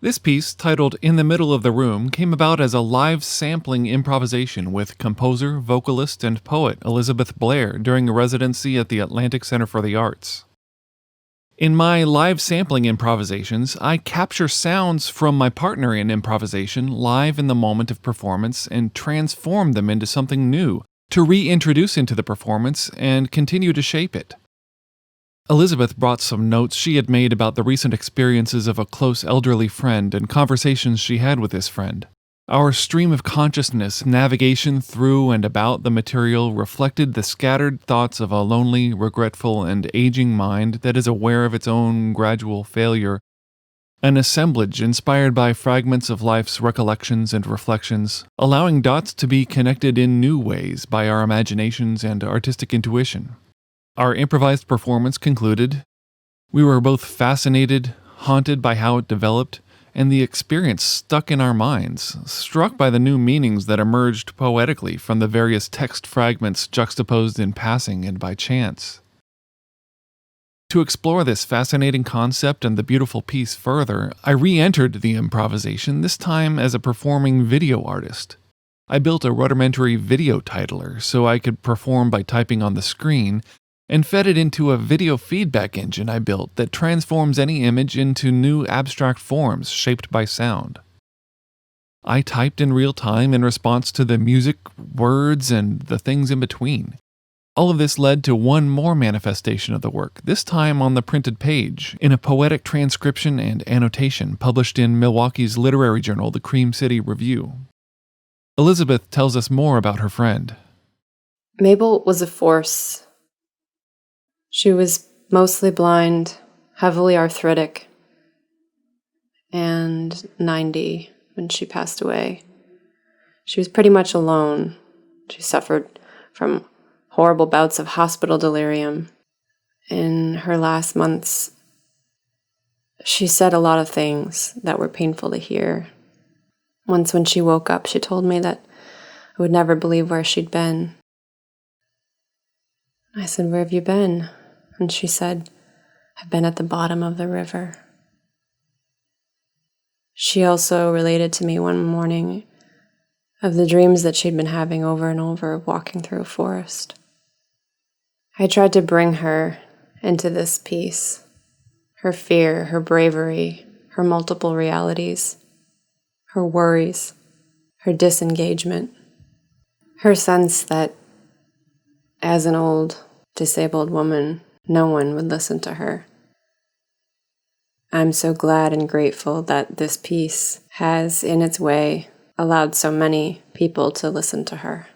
This piece, titled In the Middle of the Room, came about as a live sampling improvisation with composer, vocalist, and poet Elisabeth Blair during a residency at the Atlantic Center for the Arts. In my live sampling improvisations, I capture sounds from my partner in improvisation live in the moment of performance and transform them into something new to reintroduce into the performance and continue to shape it. Elisabeth brought some notes she had made about the recent experiences of a close elderly friend and conversations she had with this friend. Our stream of consciousness navigation through and about the material reflected the scattered thoughts of a lonely, regretful, and aging mind that is aware of its own gradual failure, an assemblage inspired by fragments of life's recollections and reflections, allowing dots to be connected in new ways by our imaginations and artistic intuition. Our improvised performance concluded. We were both fascinated, haunted by how it developed, and the experience stuck in our minds, struck by the new meanings that emerged poetically from the various text fragments juxtaposed in passing and by chance. To explore this fascinating concept and the beautiful piece further, I re-entered the improvisation, this time as a performing video artist. I built a rudimentary video titler so I could perform by typing on the screen, and fed it into a video feedback engine I built that transforms any image into new abstract forms shaped by sound. I typed in real time in response to the music, words, and the things in between. All of this led to one more manifestation of the work, this time on the printed page, in a poetic transcription and annotation published in Milwaukee's literary journal, the Cream City Review. Elisabeth tells us more about her friend. Mabel was a force. She was mostly blind, heavily arthritic, and 90 when she passed away. She was pretty much alone. She suffered from horrible bouts of hospital delirium. In her last months, she said a lot of things that were painful to hear. Once when she woke up, she told me that I would never believe where she'd been. I said, "Where have you been?" And she said, "I've been at the bottom of the river." She also related to me one morning of the dreams that she'd been having over and over, walking through a forest. I tried to bring her into this piece, her fear, her bravery, her multiple realities, her worries, her disengagement, her sense that as an old, disabled woman, no one would listen to her. I'm so glad and grateful that this piece has, in its way, allowed so many people to listen to her.